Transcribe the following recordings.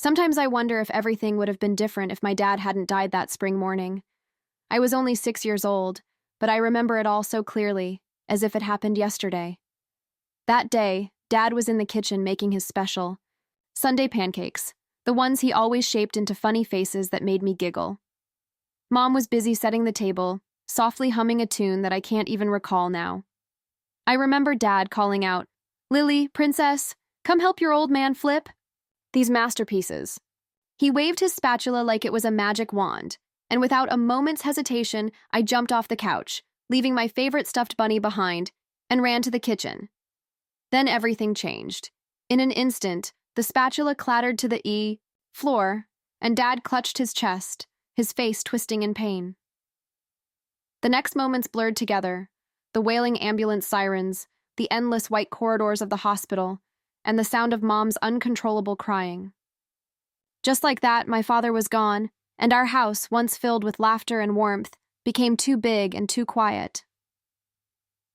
Sometimes I wonder if everything would have been different if my dad hadn't died that spring morning. I was only 6 years old, but I remember it all so clearly, as if it happened yesterday. That day, Dad was in the kitchen making his special Sunday pancakes, the ones he always shaped into funny faces that made me giggle. Mom was busy setting the table, softly humming a tune that I can't even recall now. I remember Dad calling out, "Lily, princess, come help your old man flip." These masterpieces. He waved his spatula like it was a magic wand, and without a moment's hesitation, I jumped off the couch, leaving my favorite stuffed bunny behind, and ran to the kitchen. Then everything changed. In an instant, the spatula clattered to the floor, and Dad clutched his chest, his face twisting in pain. The next moments blurred together, the wailing ambulance sirens, the endless white corridors of the hospital, and the sound of Mom's uncontrollable crying. Just like that, my father was gone, and our house, once filled with laughter and warmth, became too big and too quiet.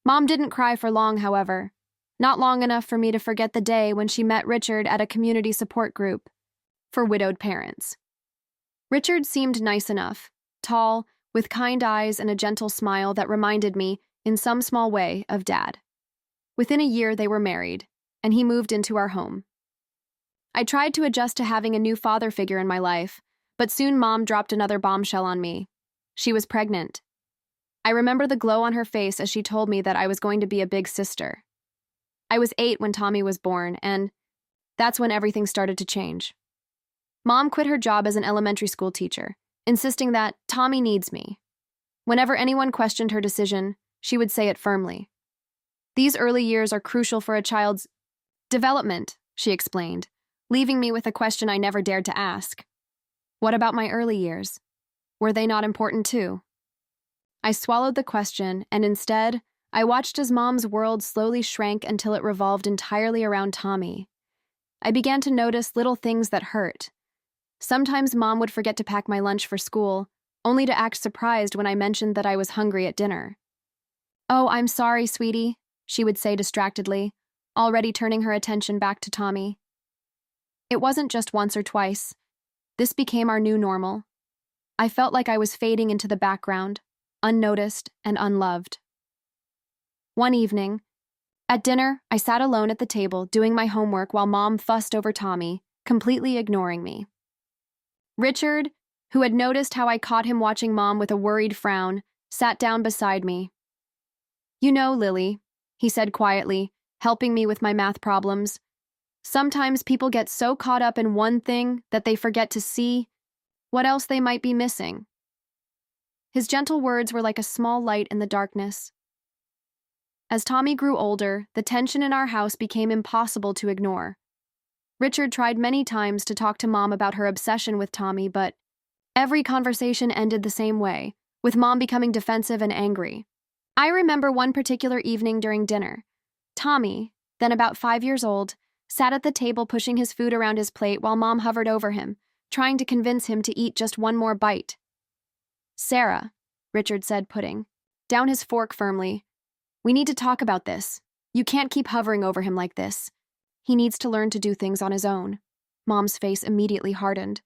Mom didn't cry for long, however, not long enough for me to forget the day when she met Richard at a community support group for widowed parents. Richard seemed nice enough, tall, with kind eyes and a gentle smile that reminded me, in some small way, of Dad. Within a year, they were married, and he moved into our home. I tried to adjust to having a new father figure in my life, but soon Mom dropped another bombshell on me. She was pregnant. I remember the glow on her face as she told me that I was going to be a big sister. I was 8 when Tommy was born, and that's when everything started to change. Mom quit her job as an elementary school teacher, insisting that Tommy needs me. Whenever anyone questioned her decision, she would say it firmly. These early years are crucial for a child's development, she explained, leaving me with a question I never dared to ask. What about my early years? Were they not important too? I swallowed the question, and instead, I watched as Mom's world slowly shrank until it revolved entirely around Tommy. I began to notice little things that hurt. Sometimes Mom would forget to pack my lunch for school, only to act surprised when I mentioned that I was hungry at dinner. "Oh, I'm sorry, sweetie," she would say distractedly, already turning her attention back to Tommy. It wasn't just once or twice. This became our new normal. I felt like I was fading into the background, unnoticed and unloved. One evening, at dinner, I sat alone at the table doing my homework while Mom fussed over Tommy, completely ignoring me. Richard, who had noticed how I caught him watching Mom with a worried frown, sat down beside me. "You know, Lily," he said quietly, helping me with my math problems, "sometimes people get so caught up in one thing that they forget to see what else they might be missing." His gentle words were like a small light in the darkness. As Tommy grew older, the tension in our house became impossible to ignore. Richard tried many times to talk to Mom about her obsession with Tommy, but every conversation ended the same way, with Mom becoming defensive and angry. I remember one particular evening during dinner. Tommy, then about 5 years old, sat at the table pushing his food around his plate while Mom hovered over him, trying to convince him to eat just one more bite. "Sarah," Richard said, putting down his fork firmly, "we need to talk about this. You can't keep hovering over him like this. He needs to learn to do things on his own." Mom's face immediately hardened.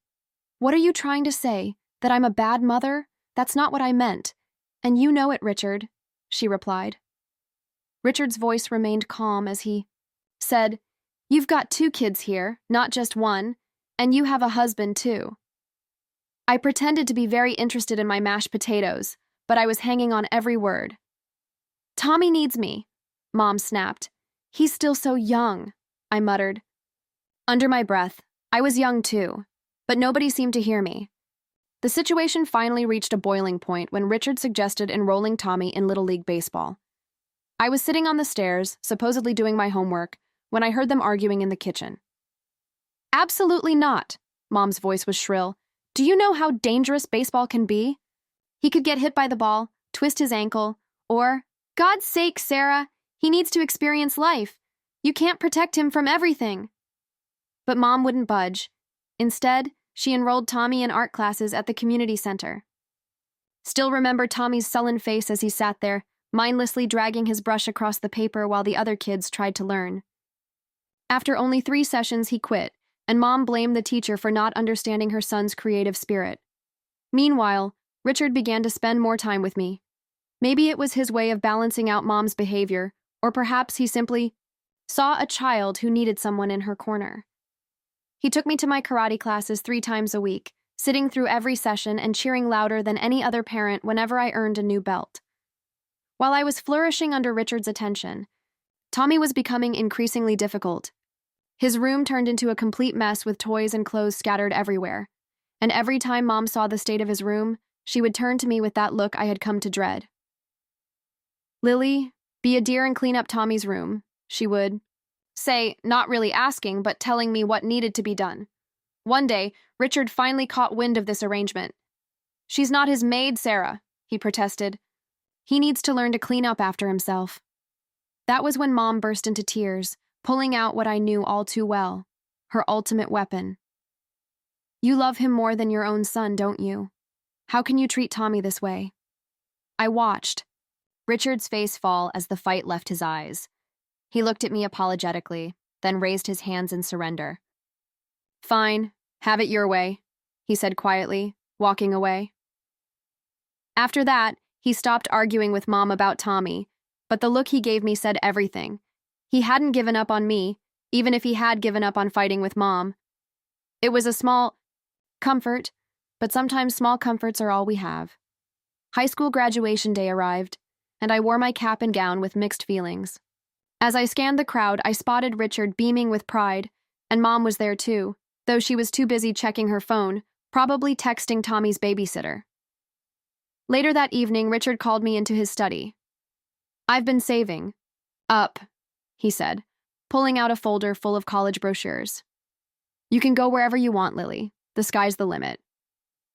"What are you trying to say? That I'm a bad mother? That's not what I meant. And you know it, Richard," she replied. Richard's voice remained calm as he said, "You've got 2 kids here, not just one, and you have a husband too." I pretended to be very interested in my mashed potatoes, but I was hanging on every word. "Tommy needs me," Mom snapped. "He's still so young," I muttered. Under my breath, I was young too, but nobody seemed to hear me. The situation finally reached a boiling point when Richard suggested enrolling Tommy in Little League Baseball. I was sitting on the stairs, supposedly doing my homework, when I heard them arguing in the kitchen. "Absolutely not," Mom's voice was shrill. "Do you know how dangerous baseball can be? He could get hit by the ball, twist his ankle, or, God's sake, Sarah, he needs to experience life. You can't protect him from everything." But Mom wouldn't budge. Instead, she enrolled Tommy in art classes at the community center. Still remember Tommy's sullen face as he sat there, mindlessly dragging his brush across the paper while the other kids tried to learn. After only 3 sessions, he quit and Mom blamed the teacher for not understanding her son's creative spirit. Meanwhile, Richard began to spend more time with me. Maybe it was his way of balancing out Mom's behavior, or perhaps he simply saw a child who needed someone in her corner. He took me to my karate classes 3 times a week, sitting through every session and cheering louder than any other parent whenever I earned a new belt. While I was flourishing under Richard's attention, Tommy was becoming increasingly difficult. His room turned into a complete mess with toys and clothes scattered everywhere, and every time Mom saw the state of his room, she would turn to me with that look I had come to dread. "Lily, be a dear and clean up Tommy's room," she would say, not really asking, but telling me what needed to be done. One day, Richard finally caught wind of this arrangement. "She's not his maid, Sarah," he protested. "He needs to learn to clean up after himself." That was when Mom burst into tears, pulling out what I knew all too well, her ultimate weapon. "You love him more than your own son, don't you? How can you treat Tommy this way?" I watched Richard's face fall as the fight left his eyes. He looked at me apologetically, then raised his hands in surrender. "Fine, have it your way," he said quietly, walking away. After that, he stopped arguing with Mom about Tommy, but the look he gave me said everything. He hadn't given up on me, even if he had given up on fighting with Mom. It was a small comfort, but sometimes small comforts are all we have. High school graduation day arrived, and I wore my cap and gown with mixed feelings. As I scanned the crowd, I spotted Richard beaming with pride, and Mom was there too, though she was too busy checking her phone, probably texting Tommy's babysitter. Later that evening, Richard called me into his study. "I've been saving up," he said, pulling out a folder full of college brochures. "You can go wherever you want, Lily. The sky's the limit."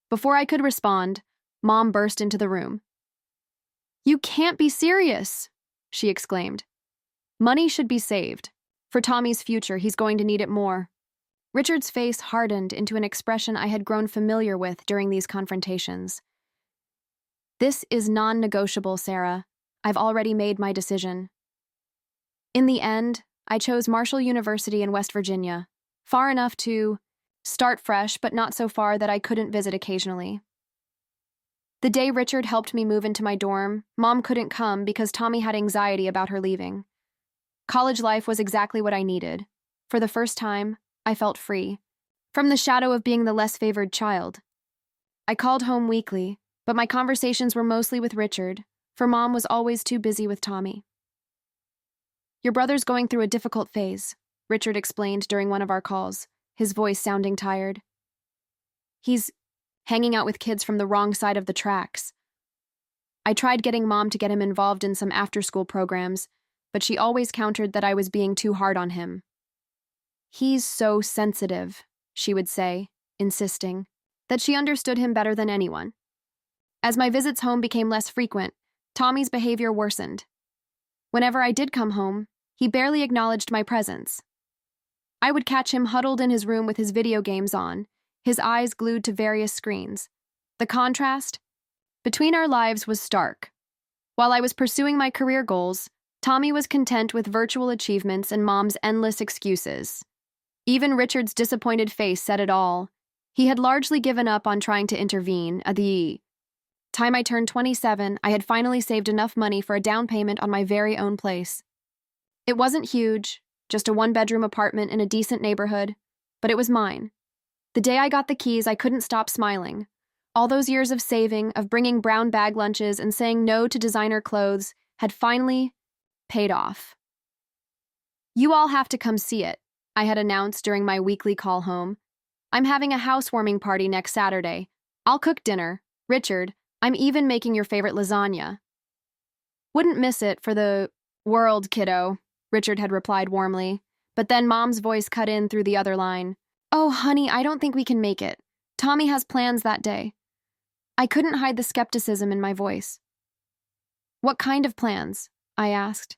Before I could respond, Mom burst into the room. "You can't be serious," she exclaimed. "Money should be saved. For Tommy's future, he's going to need it more." Richard's face hardened into an expression I had grown familiar with during these confrontations. "This is non-negotiable, Sarah. I've already made my decision." In the end, I chose Marshall University in West Virginia, far enough to start fresh, but not so far that I couldn't visit occasionally. The day Richard helped me move into my dorm, Mom couldn't come because Tommy had anxiety about her leaving. College life was exactly what I needed. For the first time, I felt free, from the shadow of being the less favored child. I called home weekly, but my conversations were mostly with Richard, for Mom was always too busy with Tommy. "Your brother's going through a difficult phase," Richard explained during one of our calls, his voice sounding tired. "He's hanging out with kids from the wrong side of the tracks. I tried getting Mom to get him involved in some after-school programs, but she always countered that I was being too hard on him. He's so sensitive," she would say, insisting that she understood him better than anyone. As my visits home became less frequent, Tommy's behavior worsened. Whenever I did come home, he barely acknowledged my presence. I would catch him huddled in his room with his video games on, his eyes glued to various screens. The contrast between our lives was stark. While I was pursuing my career goals, Tommy was content with virtual achievements and Mom's endless excuses. Even Richard's disappointed face said it all. He had largely given up on trying to intervene. At the time I turned 27, I had finally saved enough money for a down payment on my very own place. It wasn't huge, just a 1-bedroom apartment in a decent neighborhood, but it was mine. The day I got the keys, I couldn't stop smiling. All those years of saving, of bringing brown bag lunches and saying no to designer clothes had finally paid off. "You all have to come see it," I had announced during my weekly call home. "I'm having a housewarming party next Saturday. I'll cook dinner. Richard, I'm even making your favorite lasagna." "Wouldn't miss it for the world, kiddo," Richard had replied warmly, but then Mom's voice cut in through the other line. "Oh, honey, I don't think we can make it. Tommy has plans that day." I couldn't hide the skepticism in my voice. "What kind of plans?" I asked.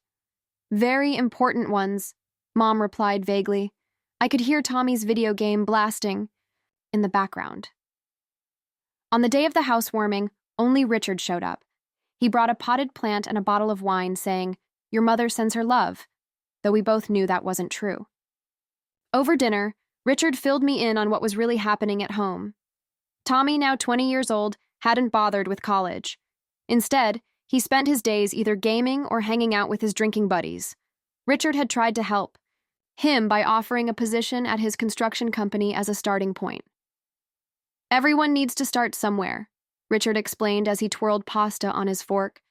"Very important ones," Mom replied vaguely. I could hear Tommy's video game blasting in the background. On the day of the housewarming, only Richard showed up. He brought a potted plant and a bottle of wine, saying, "Your mother sends her love," though we both knew that wasn't true. Over dinner, Richard filled me in on what was really happening at home. Tommy, now 20 years old, hadn't bothered with college. Instead, he spent his days either gaming or hanging out with his drinking buddies. Richard had tried to help him by offering a position at his construction company as a starting point. "Everyone needs to start somewhere," Richard explained as he twirled pasta on his fork.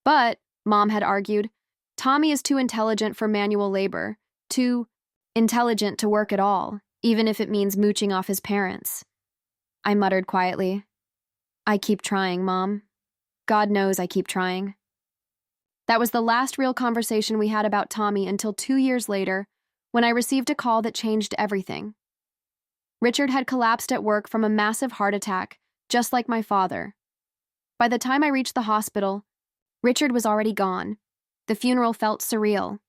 "But," Mom had argued, "Tommy is too intelligent for manual labor, too intelligent to work at all, even if it means mooching off his parents." I muttered quietly, "I keep trying, Mom. God knows I keep trying." That was the last real conversation we had about Tommy until 2 years later, when I received a call that changed everything. Richard had collapsed at work from a massive heart attack, just like my father. By the time I reached the hospital, Richard was already gone. The funeral felt surreal.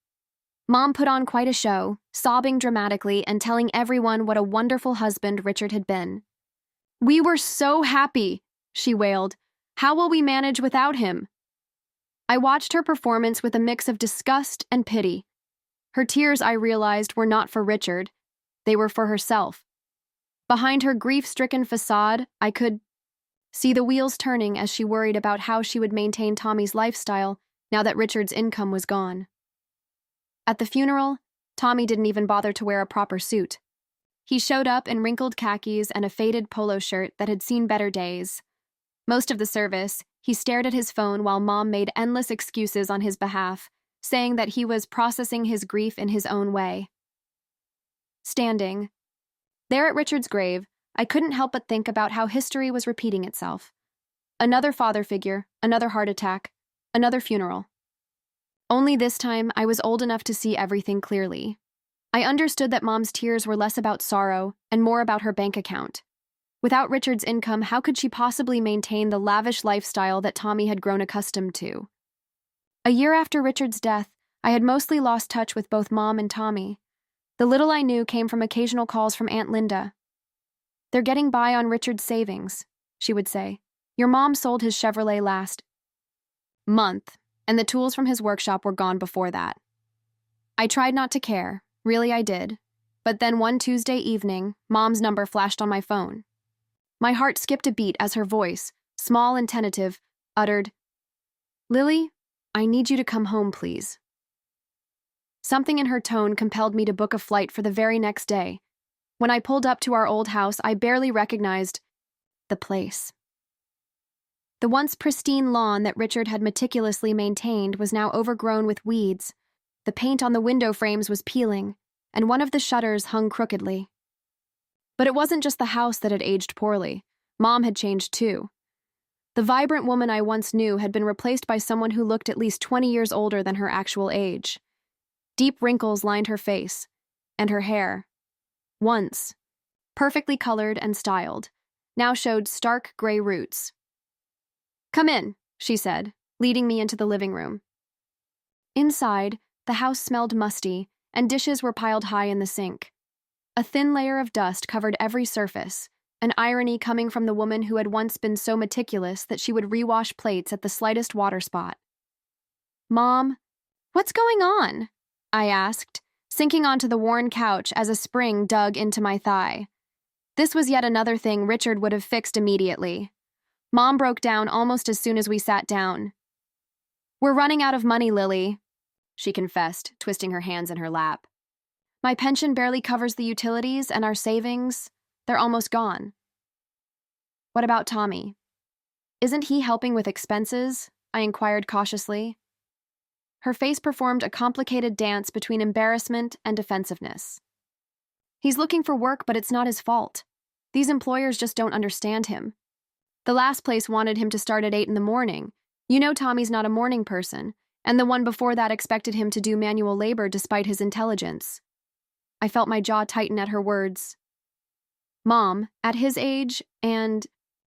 Mom put on quite a show, sobbing dramatically and telling everyone what a wonderful husband Richard had been. "We were so happy," she wailed. "How will we manage without him?" I watched her performance with a mix of disgust and pity. Her tears, I realized, were not for Richard. They were for herself. Behind her grief-stricken facade, I could see the wheels turning as she worried about how she would maintain Tommy's lifestyle now that Richard's income was gone. At the funeral, Tommy didn't even bother to wear a proper suit. He showed up in wrinkled khakis and a faded polo shirt that had seen better days. Most of the service, he stared at his phone while Mom made endless excuses on his behalf, saying that he was processing his grief in his own way. Standing there at Richard's grave, I couldn't help but think about how history was repeating itself. Another father figure, another heart attack, another funeral. Only this time, I was old enough to see everything clearly. I understood that Mom's tears were less about sorrow and more about her bank account. Without Richard's income, how could she possibly maintain the lavish lifestyle that Tommy had grown accustomed to? A year after Richard's death, I had mostly lost touch with both Mom and Tommy. The little I knew came from occasional calls from Aunt Linda. "They're getting by on Richard's savings," she would say. "Your mom sold his Chevrolet last month, and the tools from his workshop were gone before that." I tried not to care, really I did. But then one Tuesday evening, Mom's number flashed on my phone. My heart skipped a beat as her voice, small and tentative, uttered, "Lily, I need you to come home, please." Something in her tone compelled me to book a flight for the very next day. When I pulled up to our old house, I barely recognized the place. The once pristine lawn that Richard had meticulously maintained was now overgrown with weeds. The paint on the window frames was peeling, and one of the shutters hung crookedly. But it wasn't just the house that had aged poorly. Mom had changed too. The vibrant woman I once knew had been replaced by someone who looked at least 20 years older than her actual age. Deep wrinkles lined her face, and her hair, once perfectly colored and styled, now showed stark gray roots. "Come in," she said, leading me into the living room. Inside, the house smelled musty, and dishes were piled high in the sink. A thin layer of dust covered every surface, an irony coming from the woman who had once been so meticulous that she would rewash plates at the slightest water spot. "Mom, what's going on?" I asked, sinking onto the worn couch as a spring dug into my thigh. This was yet another thing Richard would have fixed immediately. Mom broke down almost as soon as we sat down. "We're running out of money, Lily," she confessed, twisting her hands in her lap. "My pension barely covers the utilities, and our savings, they're almost gone." "What about Tommy? Isn't he helping with expenses?" I inquired cautiously. Her face performed a complicated dance between embarrassment and defensiveness. "He's looking for work, but it's not his fault. These employers just don't understand him. The last place wanted him to start at 8 in the morning. You know Tommy's not a morning person, and the one before that expected him to do manual labor despite his intelligence." I felt my jaw tighten at her words. "Mom, at his age, and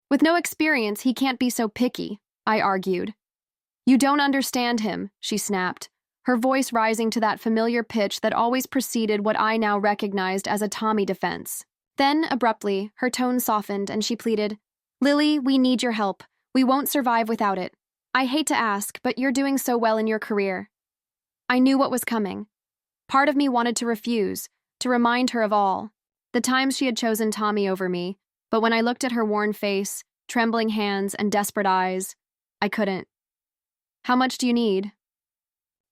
with no experience, he can't be so picky," I argued. "You don't understand him," she snapped, her voice rising to that familiar pitch that always preceded what I now recognized as a Tommy defense. Then, abruptly, her tone softened and she pleaded, "Lily, we need your help. We won't survive without it. I hate to ask, but you're doing so well in your career." I knew what was coming. Part of me wanted to refuse, to remind her of all The times she had chosen Tommy over me, but when I looked at her worn face, trembling hands, and desperate eyes, I couldn't. How much do you need?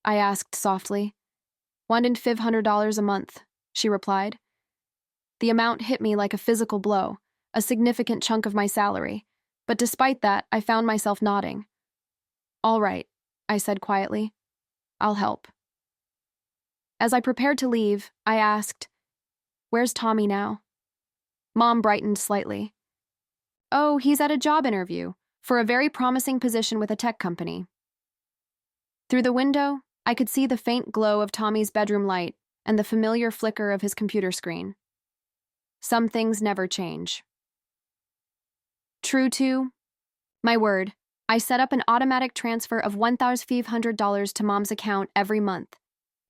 I asked softly. $1,500 a month, she replied. The amount hit me like a physical blow, a significant chunk of my salary, but despite that, I found myself nodding. All right, I said quietly. I'll help. As I prepared to leave, I asked, Where's Tommy now? Mom brightened slightly. Oh, he's at a job interview for a very promising position with a tech company. Through the window, I could see the faint glow of Tommy's bedroom light and the familiar flicker of his computer screen. Some things never change. True to my word, I set up an automatic transfer of $1,500 to Mom's account every month.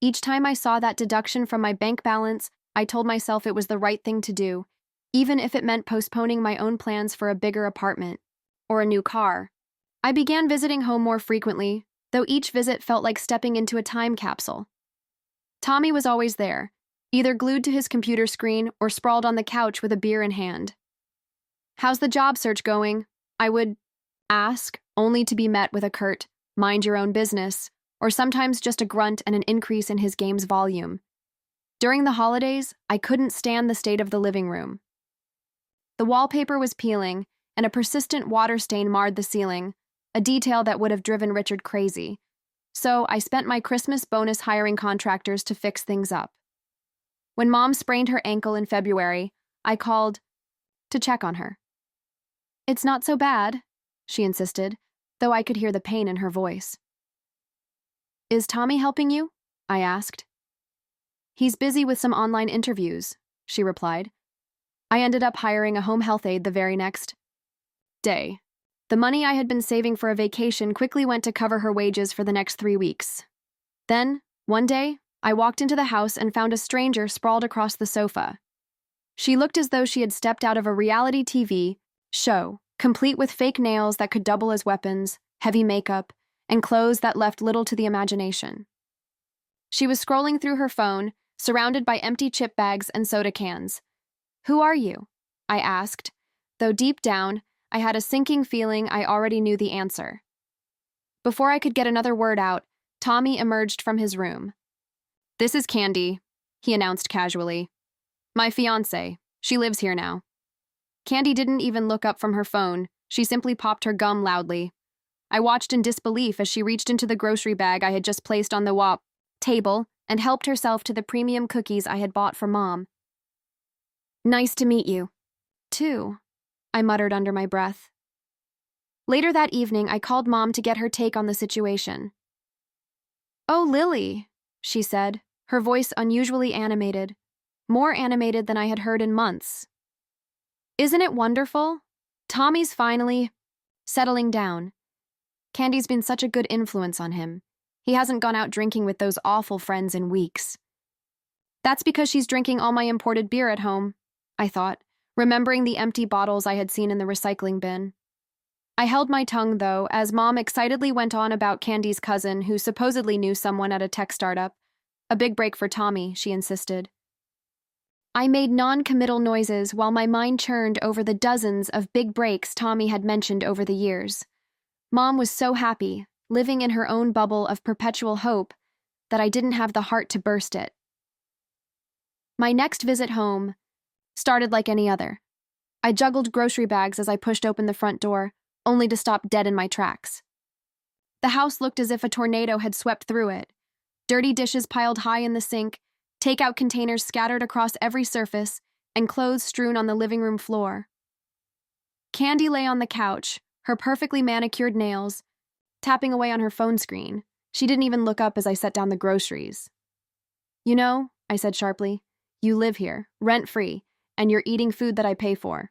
Each time I saw that deduction from my bank balance, I told myself it was the right thing to do, even if it meant postponing my own plans for a bigger apartment or a new car. I began visiting home more frequently, though each visit felt like stepping into a time capsule. Tommy was always there, either glued to his computer screen or sprawled on the couch with a beer in hand. How's the job search going? I would ask, only to be met with a curt, mind your own business, or sometimes just a grunt and an increase in his game's volume. During the holidays, I couldn't stand the state of the living room. The wallpaper was peeling, and a persistent water stain marred the ceiling, a detail that would have driven Richard crazy. So I spent my Christmas bonus hiring contractors to fix things up. When Mom sprained her ankle in February, I called to check on her. It's not so bad, she insisted, though I could hear the pain in her voice. Is Tommy helping you? I asked. He's busy with some online interviews, she replied. I ended up hiring a home health aide the very next day. The money I had been saving for a vacation quickly went to cover her wages for the next 3 weeks. Then, one day, I walked into the house and found a stranger sprawled across the sofa. She looked as though she had stepped out of a reality TV show, complete with fake nails that could double as weapons, heavy makeup, and clothes that left little to the imagination. She was scrolling through her phone, surrounded by empty chip bags and soda cans. Who are you? I asked, though deep down, I had a sinking feeling I already knew the answer. Before I could get another word out, Tommy emerged from his room. This is Candy, he announced casually. My fiancée. She lives here now. Candy didn't even look up from her phone. She simply popped her gum loudly. I watched in disbelief as she reached into the grocery bag I had just placed on the table and helped herself to the premium cookies I had bought for Mom. Nice to meet you. Too, I muttered under my breath. Later that evening, I called Mom to get her take on the situation. Oh, Lily, she said, her voice unusually animated, more animated than I had heard in months. Isn't it wonderful? Tommy's finally settling down. Candy's been such a good influence on him. He hasn't gone out drinking with those awful friends in weeks. That's because she's drinking all my imported beer at home, I thought, remembering the empty bottles I had seen in the recycling bin. I held my tongue, though, as Mom excitedly went on about Candy's cousin who supposedly knew someone at a tech startup. A big break for Tommy, she insisted. I made non-committal noises while my mind churned over the dozens of big breaks Tommy had mentioned over the years. Mom was so happy, living in her own bubble of perpetual hope, that I didn't have the heart to burst it. My next visit home started like any other. I juggled grocery bags as I pushed open the front door, only to stop dead in my tracks. The house looked as if a tornado had swept through it. Dirty dishes piled high in the sink, takeout containers scattered across every surface, and clothes strewn on the living room floor. Candy lay on the couch, her perfectly manicured nails, tapping away on her phone screen. She didn't even look up as I set down the groceries. You know, I said sharply, you live here, rent-free, and you're eating food that I pay for.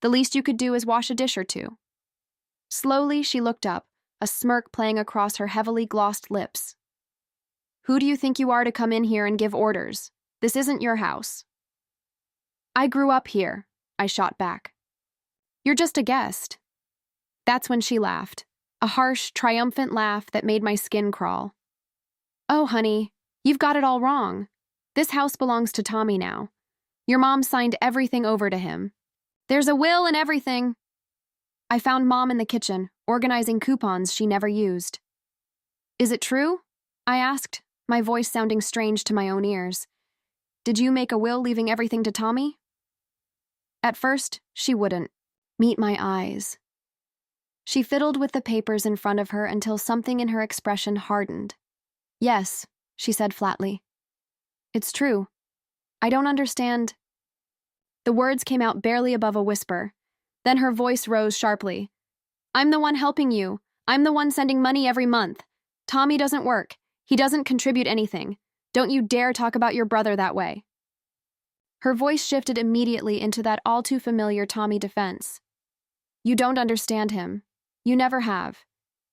The least you could do is wash a dish or two. Slowly, she looked up, a smirk playing across her heavily glossed lips. Who do you think you are to come in here and give orders? This isn't your house. I grew up here, I shot back. You're just a guest. That's when she laughed, a harsh, triumphant laugh that made my skin crawl. Oh, honey, you've got it all wrong. This house belongs to Tommy now. Your mom signed everything over to him. There's a will and everything. I found Mom in the kitchen, organizing coupons she never used. Is it true? I asked, my voice sounding strange to my own ears. Did you make a will leaving everything to Tommy? At first, she wouldn't. Meet my eyes. She fiddled with the papers in front of her until something in her expression hardened. Yes, she said flatly. It's true. I don't understand. The words came out barely above a whisper. Then her voice rose sharply. I'm the one helping you. I'm the one sending money every month. Tommy doesn't work. He doesn't contribute anything. Don't you dare talk about your brother that way. Her voice shifted immediately into that all-too-familiar Tommy defense. You don't understand him. You never have.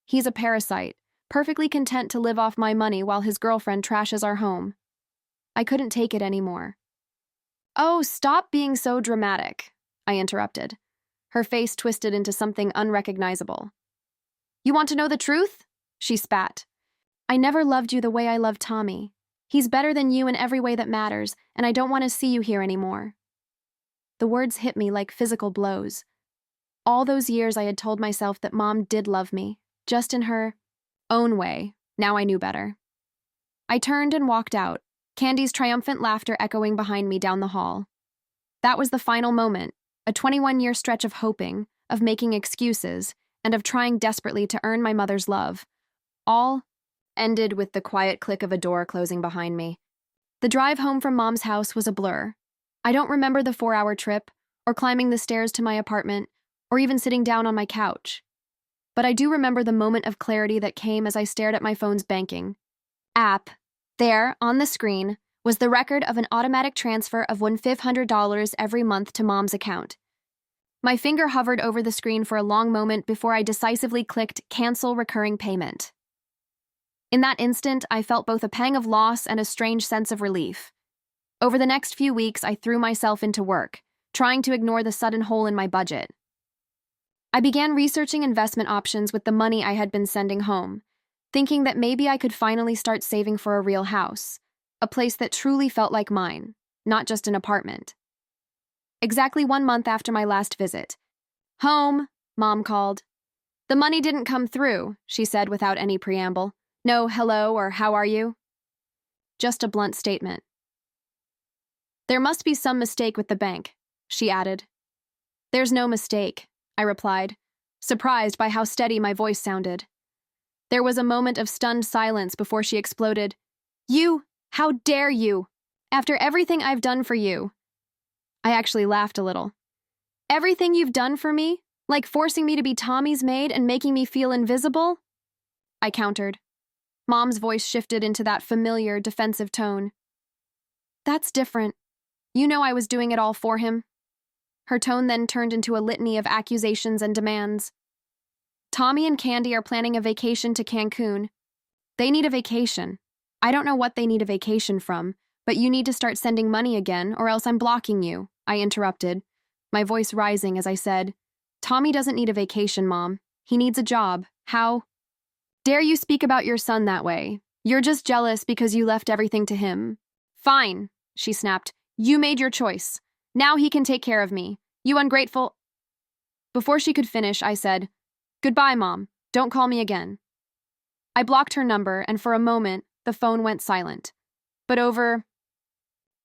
He's a parasite, perfectly content to live off my money while his girlfriend trashes our home. I couldn't take it anymore. Oh, stop being so dramatic, I interrupted. Her face twisted into something unrecognizable. You want to know the truth? She spat. I never loved you the way I love Tommy. He's better than you in every way that matters, and I don't want to see you here anymore. The words hit me like physical blows. All those years I had told myself that Mom did love me, just in her own way. Now I knew better. I turned and walked out, Candy's triumphant laughter echoing behind me down the hall. That was the final moment, a 21-year stretch of hoping, of making excuses, and of trying desperately to earn my mother's love. All ended with the quiet click of a door closing behind me. The drive home from Mom's house was a blur. I don't remember the 4-hour trip, or climbing the stairs to my apartment, or even sitting down on my couch. But I do remember the moment of clarity that came as I stared at my phone's banking app. There, on the screen, was the record of an automatic transfer of $1,500 every month to Mom's account. My finger hovered over the screen for a long moment before I decisively clicked Cancel Recurring Payment. In that instant, I felt both a pang of loss and a strange sense of relief. Over the next few weeks, I threw myself into work, trying to ignore the sudden hole in my budget. I began researching investment options with the money I had been sending home, thinking that maybe I could finally start saving for a real house, a place that truly felt like mine, not just an apartment. Exactly 1 month after my last visit. Home, Mom called. The money didn't come through, she said without any preamble. No hello or how are you? Just a blunt statement. There must be some mistake with the bank, she added. There's no mistake, I replied, surprised by how steady my voice sounded. There was a moment of stunned silence before she exploded. You, how dare you? After everything I've done for you. I actually laughed a little. Everything you've done for me? Like forcing me to be Tommy's maid and making me feel invisible? I countered. Mom's voice shifted into that familiar, defensive tone. That's different. You know I was doing it all for him. Her tone then turned into a litany of accusations and demands. Tommy and Candy are planning a vacation to Cancun. They need a vacation. I don't know what they need a vacation from, but you need to start sending money again or else I'm blocking you, I interrupted, my voice rising as I said, Tommy doesn't need a vacation, Mom. He needs a job. How dare you speak about your son that way? You're just jealous because you left everything to him. Fine, she snapped. You made your choice. Now he can take care of me. You ungrateful. Before she could finish, I said, Goodbye, Mom. Don't call me again. I blocked her number, and for a moment, the phone went silent. But over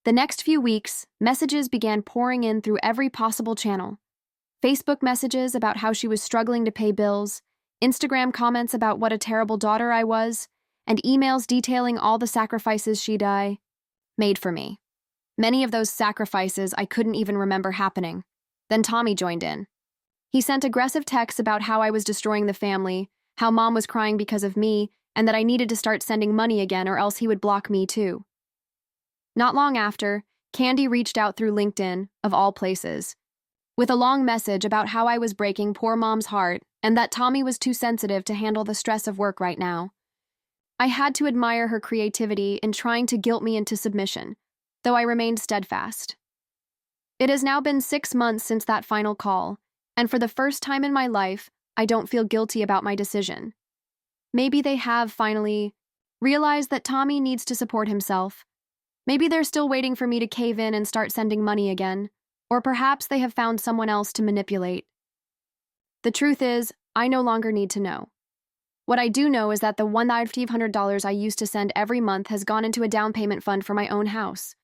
the next few weeks, messages began pouring in through every possible channel. Facebook messages about how she was struggling to pay bills, Instagram comments about what a terrible daughter I was, and emails detailing all the sacrifices she'd made for me. Many of those sacrifices I couldn't even remember happening. Then Tommy joined in. He sent aggressive texts about how I was destroying the family, how Mom was crying because of me, and that I needed to start sending money again or else he would block me too. Not long after, Candy reached out through LinkedIn, of all places, with a long message about how I was breaking poor Mom's heart and that Tommy was too sensitive to handle the stress of work right now. I had to admire her creativity in trying to guilt me into submission, though I remained steadfast. It has now been 6 months since that final call, and for the first time in my life, I don't feel guilty about my decision. Maybe they have finally realized that Tommy needs to support himself. Maybe they're still waiting for me to cave in and start sending money again, or perhaps they have found someone else to manipulate. The truth is, I no longer need to know. What I do know is that the $1,500 I used to send every month has gone into a down payment fund for my own house.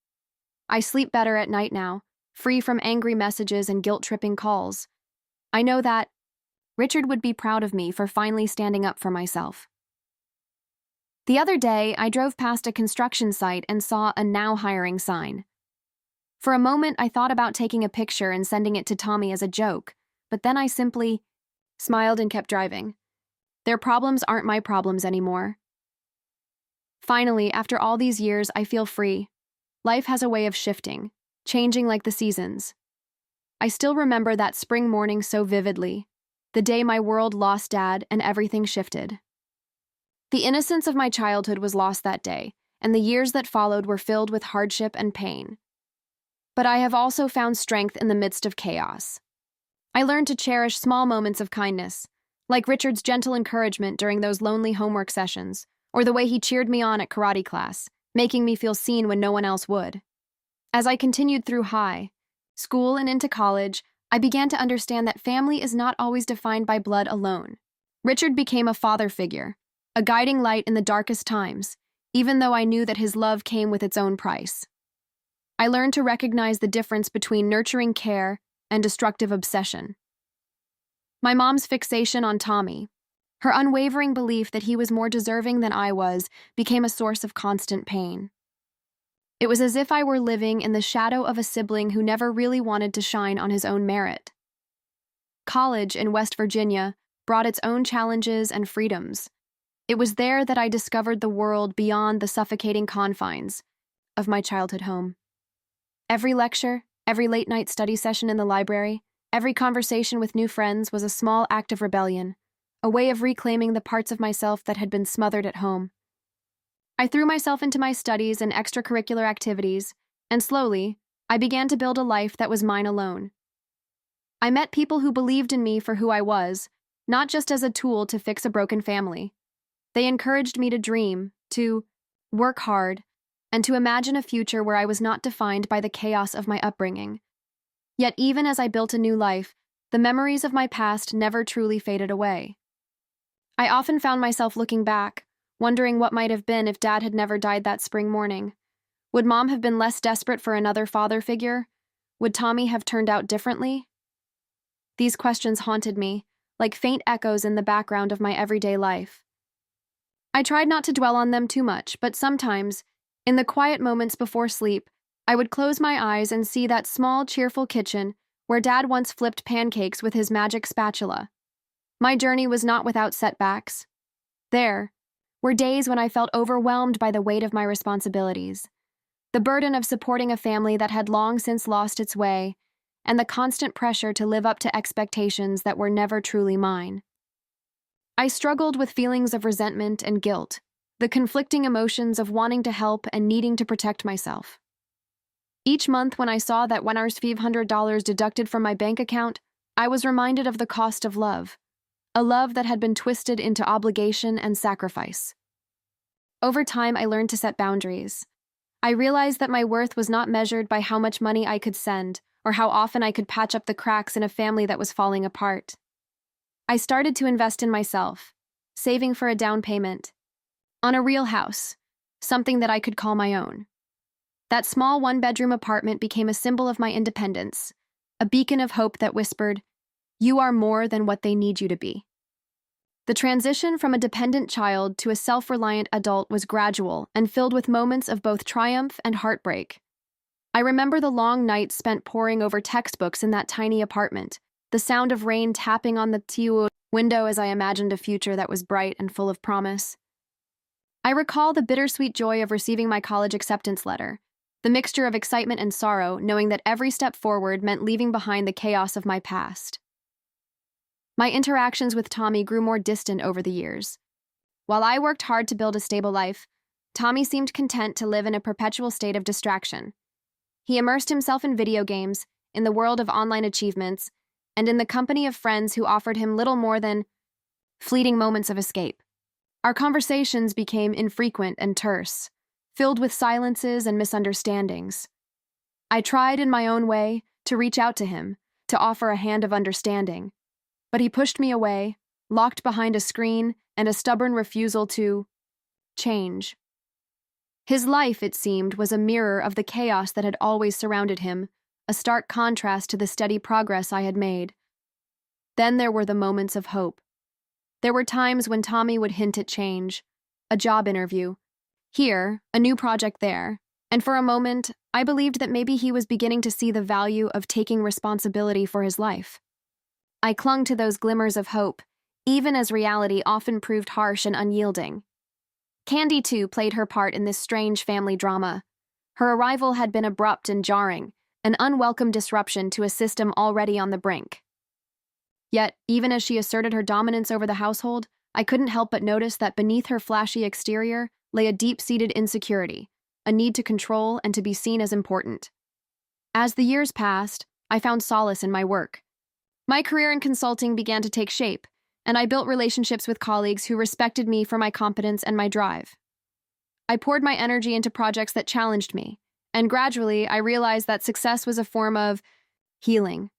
I sleep better at night now, free from angry messages and guilt-tripping calls. I know that Richard would be proud of me for finally standing up for myself. The other day, I drove past a construction site and saw a "Now Hiring" sign. For a moment, I thought about taking a picture and sending it to Tommy as a joke, but then I simply smiled and kept driving. Their problems aren't my problems anymore. Finally, after all these years, I feel free. Life has a way of shifting, changing like the seasons. I still remember that spring morning so vividly, the day my world lost Dad and everything shifted. The innocence of my childhood was lost that day, and the years that followed were filled with hardship and pain. But I have also found strength in the midst of chaos. I learned to cherish small moments of kindness, like Richard's gentle encouragement during those lonely homework sessions, or the way he cheered me on at karate class, making me feel seen when no one else would. As I continued through high school and into college, I began to understand that family is not always defined by blood alone. Richard became a father figure, a guiding light in the darkest times, even though I knew that his love came with its own price. I learned to recognize the difference between nurturing care and destructive obsession. My mom's fixation on Tommy, her unwavering belief that he was more deserving than I was, became a source of constant pain. It was as if I were living in the shadow of a sibling who never really wanted to shine on his own merit. College in West Virginia brought its own challenges and freedoms. It was there that I discovered the world beyond the suffocating confines of my childhood home. Every lecture, every late-night study session in the library, every conversation with new friends was a small act of rebellion, a way of reclaiming the parts of myself that had been smothered at home. I threw myself into my studies and extracurricular activities, and slowly, I began to build a life that was mine alone. I met people who believed in me for who I was, not just as a tool to fix a broken family. They encouraged me to dream, to work hard, and to imagine a future where I was not defined by the chaos of my upbringing. Yet even as I built a new life, the memories of my past never truly faded away. I often found myself looking back, wondering what might have been if Dad had never died that spring morning. Would Mom have been less desperate for another father figure? Would Tommy have turned out differently? These questions haunted me, like faint echoes in the background of my everyday life. I tried not to dwell on them too much, but sometimes, in the quiet moments before sleep, I would close my eyes and see that small, cheerful kitchen where Dad once flipped pancakes with his magic spatula. My journey was not without setbacks. There were days when I felt overwhelmed by the weight of my responsibilities, the burden of supporting a family that had long since lost its way, and the constant pressure to live up to expectations that were never truly mine. I struggled with feelings of resentment and guilt, the conflicting emotions of wanting to help and needing to protect myself. Each month when I saw that $1,500 deducted from my bank account, I was reminded of the cost of love, a love that had been twisted into obligation and sacrifice. Over time, I learned to set boundaries. I realized that my worth was not measured by how much money I could send or how often I could patch up the cracks in a family that was falling apart. I started to invest in myself, saving for a down payment, on a real house, something that I could call my own. That small one-bedroom apartment became a symbol of my independence, a beacon of hope that whispered, "You are more than what they need you to be." The transition from a dependent child to a self-reliant adult was gradual and filled with moments of both triumph and heartbreak. I remember the long nights spent poring over textbooks in that tiny apartment, the sound of rain tapping on the window as I imagined a future that was bright and full of promise. I recall the bittersweet joy of receiving my college acceptance letter, the mixture of excitement and sorrow, knowing that every step forward meant leaving behind the chaos of my past. My interactions with Tommy grew more distant over the years. While I worked hard to build a stable life, Tommy seemed content to live in a perpetual state of distraction. He immersed himself in video games, in the world of online achievements, and in the company of friends who offered him little more than fleeting moments of escape. Our conversations became infrequent and terse, filled with silences and misunderstandings. I tried in my own way to reach out to him, to offer a hand of understanding, but he pushed me away, locked behind a screen and a stubborn refusal to change. His life, it seemed, was a mirror of the chaos that had always surrounded him, a stark contrast to the steady progress I had made. Then there were the moments of hope. There were times when Tommy would hint at change, a job interview, here, a new project there, and for a moment, I believed that maybe he was beginning to see the value of taking responsibility for his life. I clung to those glimmers of hope, even as reality often proved harsh and unyielding. Candy, too, played her part in this strange family drama. Her arrival had been abrupt and jarring, an unwelcome disruption to a system already on the brink. Yet, even as she asserted her dominance over the household, I couldn't help but notice that beneath her flashy exterior lay a deep-seated insecurity, a need to control and to be seen as important. As the years passed, I found solace in my work. My career in consulting began to take shape, and I built relationships with colleagues who respected me for my competence and my drive. I poured my energy into projects that challenged me, and gradually I realized that success was a form of healing.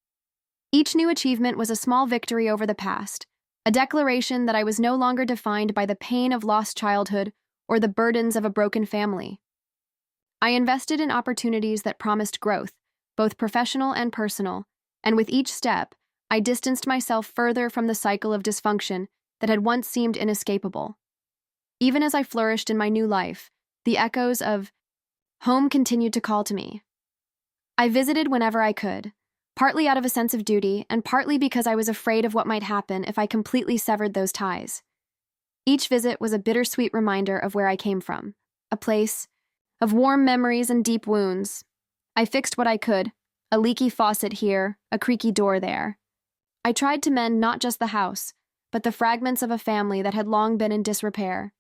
Each new achievement was a small victory over the past, a declaration that I was no longer defined by the pain of lost childhood or the burdens of a broken family. I invested in opportunities that promised growth, both professional and personal, and with each step, I distanced myself further from the cycle of dysfunction that had once seemed inescapable. Even as I flourished in my new life, the echoes of home continued to call to me. I visited whenever I could, partly out of a sense of duty and partly because I was afraid of what might happen if I completely severed those ties. Each visit was a bittersweet reminder of where I came from, a place of warm memories and deep wounds. I fixed what I could, a leaky faucet here, a creaky door there. I tried to mend not just the house, but the fragments of a family that had long been in disrepair.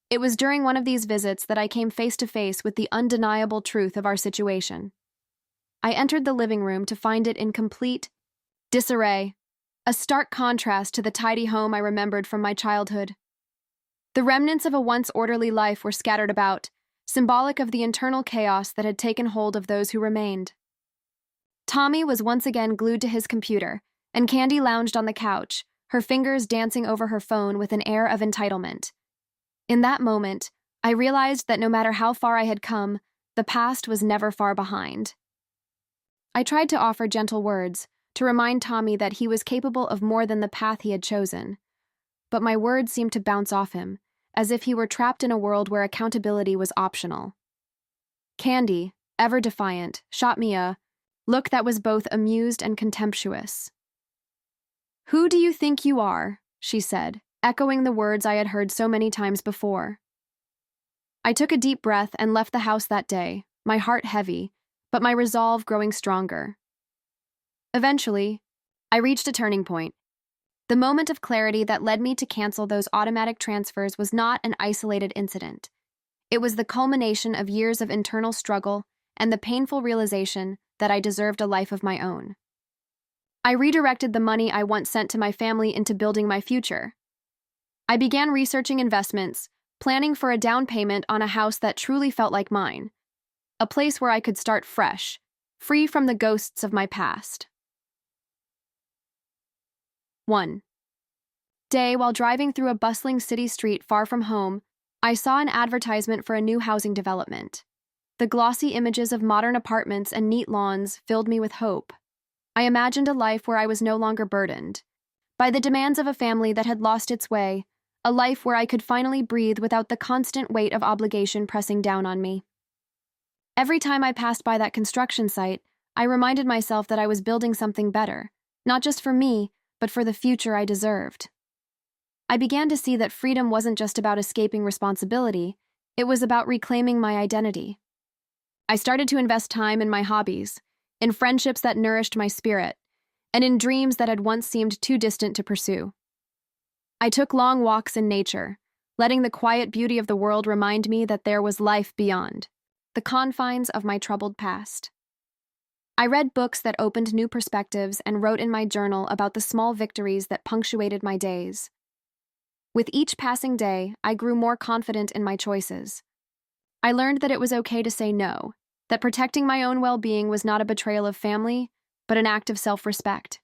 It was during one of these visits that I came face to face with the undeniable truth of our situation. I entered the living room to find it in complete disarray, a stark contrast to the tidy home I remembered from my childhood. The remnants of a once orderly life were scattered about, symbolic of the internal chaos that had taken hold of those who remained. Tommy was once again glued to his computer, and Candy lounged on the couch, her fingers dancing over her phone with an air of entitlement. In that moment, I realized that no matter how far I had come, the past was never far behind. I tried to offer gentle words, to remind Tommy that he was capable of more than the path he had chosen. But my words seemed to bounce off him, as if he were trapped in a world where accountability was optional. Candy, ever defiant, shot me a look that was both amused and contemptuous. "Who do you think you are?" she said, echoing the words I had heard so many times before. I took a deep breath and left the house that day, my heart heavy, but my resolve growing stronger. Eventually, I reached a turning point. The moment of clarity that led me to cancel those automatic transfers was not an isolated incident. It was the culmination of years of internal struggle and the painful realization that I deserved a life of my own. I redirected the money I once sent to my family into building my future. I began researching investments, planning for a down payment on a house that truly felt like mine, a place where I could start fresh, free from the ghosts of my past. 1. Day, while driving through a bustling city street far from home, I saw an advertisement for a new housing development. The glossy images of modern apartments and neat lawns filled me with hope. I imagined a life where I was no longer burdened by the demands of a family that had lost its way, a life where I could finally breathe without the constant weight of obligation pressing down on me. Every time I passed by that construction site, I reminded myself that I was building something better, not just for me, but for the future I deserved. I began to see that freedom wasn't just about escaping responsibility, it was about reclaiming my identity. I started to invest time in my hobbies, in friendships that nourished my spirit, and in dreams that had once seemed too distant to pursue. I took long walks in nature, letting the quiet beauty of the world remind me that there was life beyond the confines of my troubled past. I read books that opened new perspectives and wrote in my journal about the small victories that punctuated my days. With each passing day, I grew more confident in my choices. I learned that it was okay to say no, that protecting my own well-being was not a betrayal of family, but an act of self-respect.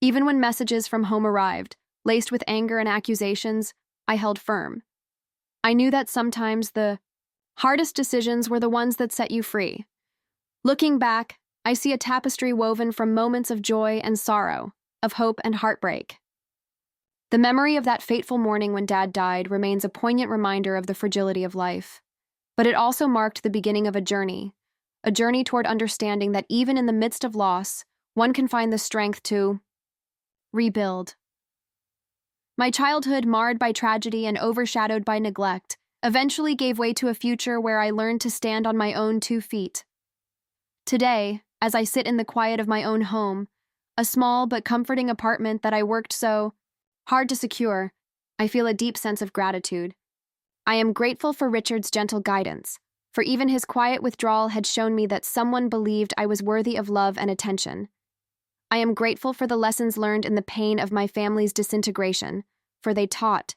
Even when messages from home arrived, laced with anger and accusations, I held firm. I knew that sometimes the hardest decisions were the ones that set you free. Looking back, I see a tapestry woven from moments of joy and sorrow, of hope and heartbreak. The memory of that fateful morning when Dad died remains a poignant reminder of the fragility of life. But it also marked the beginning of a journey toward understanding that even in the midst of loss, one can find the strength to rebuild. My childhood, marred by tragedy and overshadowed by neglect, eventually gave way to a future where I learned to stand on my own 2 feet. Today, as I sit in the quiet of my own home, a small but comforting apartment that I worked so hard to secure, I feel a deep sense of gratitude. I am grateful for Richard's gentle guidance, for even his quiet withdrawal had shown me that someone believed I was worthy of love and attention. I am grateful for the lessons learned in the pain of my family's disintegration, for they taught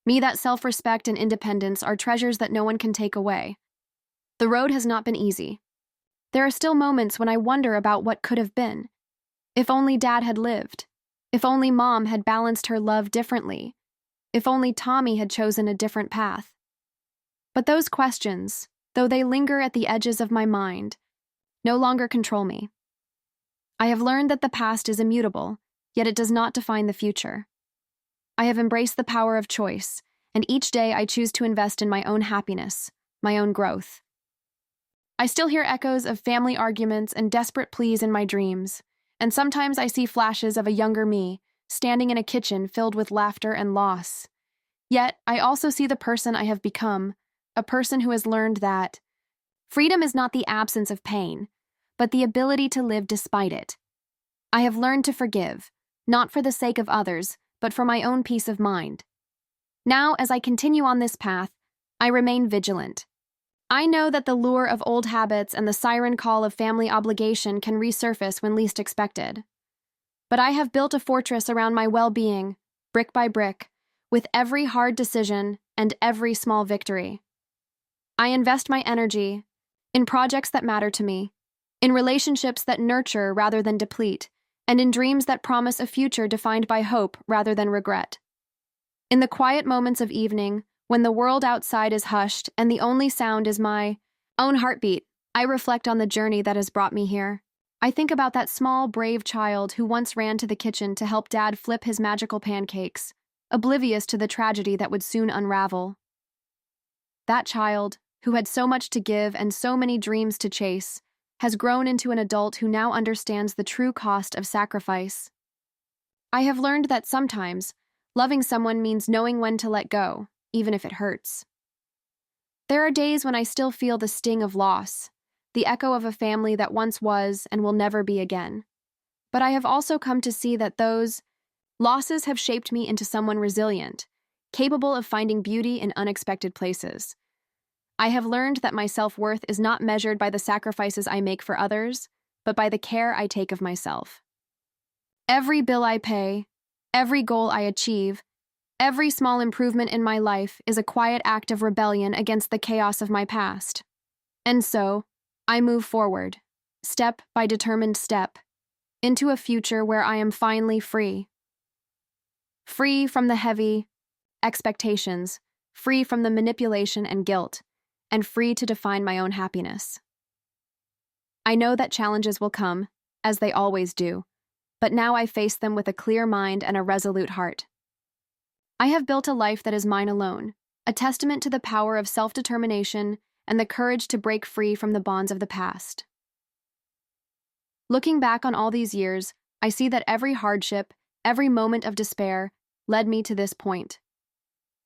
me that self-respect and independence are treasures that no one can take away. The road has not been easy. There are still moments when I wonder about what could have been. If only Dad had lived. If only Mom had balanced her love differently. If only Tommy had chosen a different path. But those questions, though they linger at the edges of my mind, no longer control me. I have learned that the past is immutable, yet it does not define the future. I have embraced the power of choice, and each day I choose to invest in my own happiness, my own growth. I still hear echoes of family arguments and desperate pleas in my dreams, and sometimes I see flashes of a younger me, standing in a kitchen filled with laughter and loss. Yet, I also see the person I have become, a person who has learned that freedom is not the absence of pain, but the ability to live despite it. I have learned to forgive, not for the sake of others, but for my own peace of mind. Now, as I continue on this path, I remain vigilant. I know that the lure of old habits and the siren call of family obligation can resurface when least expected. But I have built a fortress around my well-being, brick by brick, with every hard decision and every small victory. I invest my energy in projects that matter to me, in relationships that nurture rather than deplete, and in dreams that promise a future defined by hope rather than regret. In the quiet moments of evening, when the world outside is hushed and the only sound is my own heartbeat, I reflect on the journey that has brought me here. I think about that small, brave child who once ran to the kitchen to help Dad flip his magical pancakes, oblivious to the tragedy that would soon unravel. That child, who had so much to give and so many dreams to chase, has grown into an adult who now understands the true cost of sacrifice. I have learned that sometimes, loving someone means knowing when to let go, even if it hurts. There are days when I still feel the sting of loss, the echo of a family that once was and will never be again. But I have also come to see that those losses have shaped me into someone resilient, capable of finding beauty in unexpected places. I have learned that my self-worth is not measured by the sacrifices I make for others, but by the care I take of myself. Every bill I pay, every goal I achieve, every small improvement in my life is a quiet act of rebellion against the chaos of my past. And so, I move forward, step by determined step, into a future where I am finally free. Free from the heavy expectations, free from the manipulation and guilt, and free to define my own happiness. I know that challenges will come, as they always do, but now I face them with a clear mind and a resolute heart. I have built a life that is mine alone, a testament to the power of self-determination and the courage to break free from the bonds of the past. Looking back on all these years, I see that every hardship, every moment of despair, led me to this point.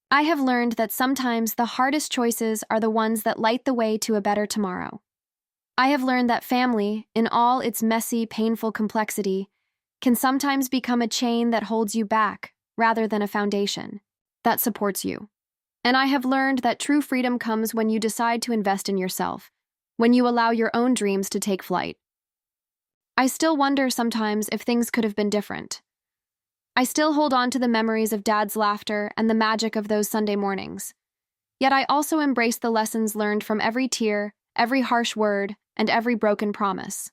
I have learned that sometimes the hardest choices are the ones that light the way to a better tomorrow. I have learned that family, in all its messy, painful complexity, can sometimes become a chain that holds you back rather than a foundation that supports you. And I have learned that true freedom comes when you decide to invest in yourself, when you allow your own dreams to take flight. I still wonder sometimes if things could have been different. I still hold on to the memories of Dad's laughter and the magic of those Sunday mornings. Yet I also embrace the lessons learned from every tear, every harsh word, and every broken promise.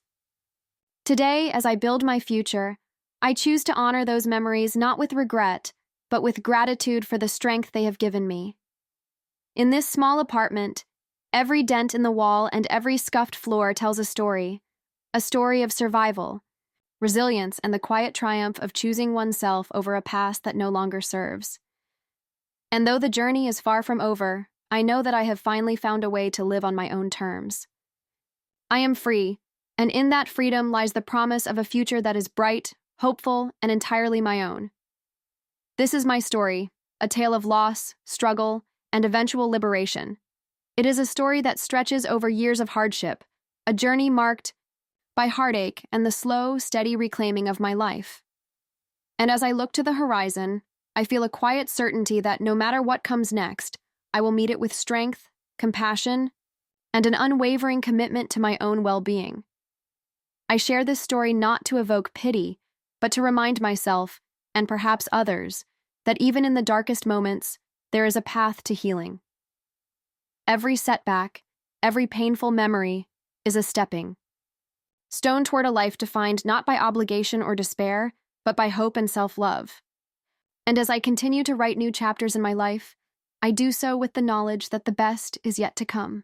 Today, as I build my future, I choose to honor those memories not with regret, but with gratitude for the strength they have given me. In this small apartment, every dent in the wall and every scuffed floor tells a story of survival, resilience, and the quiet triumph of choosing oneself over a past that no longer serves. And though the journey is far from over, I know that I have finally found a way to live on my own terms. I am free, and in that freedom lies the promise of a future that is bright, hopeful, and entirely my own. This is my story, a tale of loss, struggle, and eventual liberation. It is a story that stretches over years of hardship, a journey marked by heartache and the slow, steady reclaiming of my life. And as I look to the horizon, I feel a quiet certainty that no matter what comes next, I will meet it with strength, compassion, and an unwavering commitment to my own well-being. I share this story not to evoke pity, but to remind myself, and perhaps others, that even in the darkest moments, there is a path to healing. Every setback, every painful memory, is a stepping stone toward a life defined not by obligation or despair, but by hope and self-love. And as I continue to write new chapters in my life, I do so with the knowledge that the best is yet to come.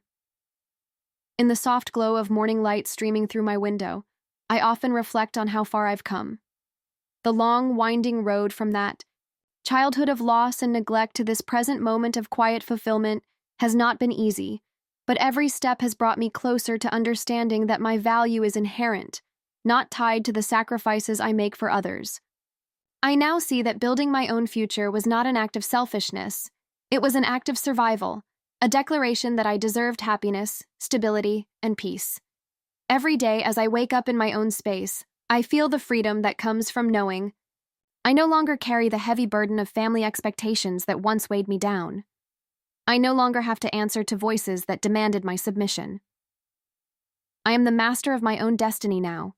In the soft glow of morning light streaming through my window, I often reflect on how far I've come. The long, winding road from that childhood of loss and neglect to this present moment of quiet fulfillment has not been easy, but every step has brought me closer to understanding that my value is inherent, not tied to the sacrifices I make for others. I now see that building my own future was not an act of selfishness. It was an act of survival, a declaration that I deserved happiness, stability, and peace. Every day as I wake up in my own space, I feel the freedom that comes from knowing I no longer carry the heavy burden of family expectations that once weighed me down. I no longer have to answer to voices that demanded my submission. I am the master of my own destiny now,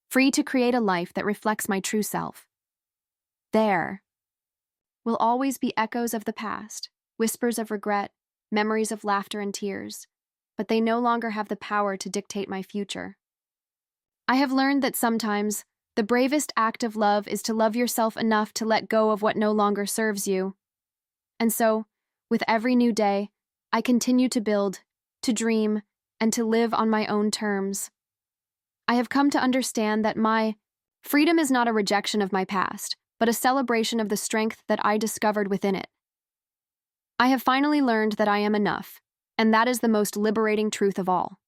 free to create a life that reflects my true self. There will always be echoes of the past, whispers of regret, memories of laughter and tears, but they no longer have the power to dictate my future. I have learned that sometimes the bravest act of love is to love yourself enough to let go of what no longer serves you. And so, with every new day, I continue to build, to dream, and to live on my own terms. I have come to understand that my freedom is not a rejection of my past, but a celebration of the strength that I discovered within it. I have finally learned that I am enough, and that is the most liberating truth of all.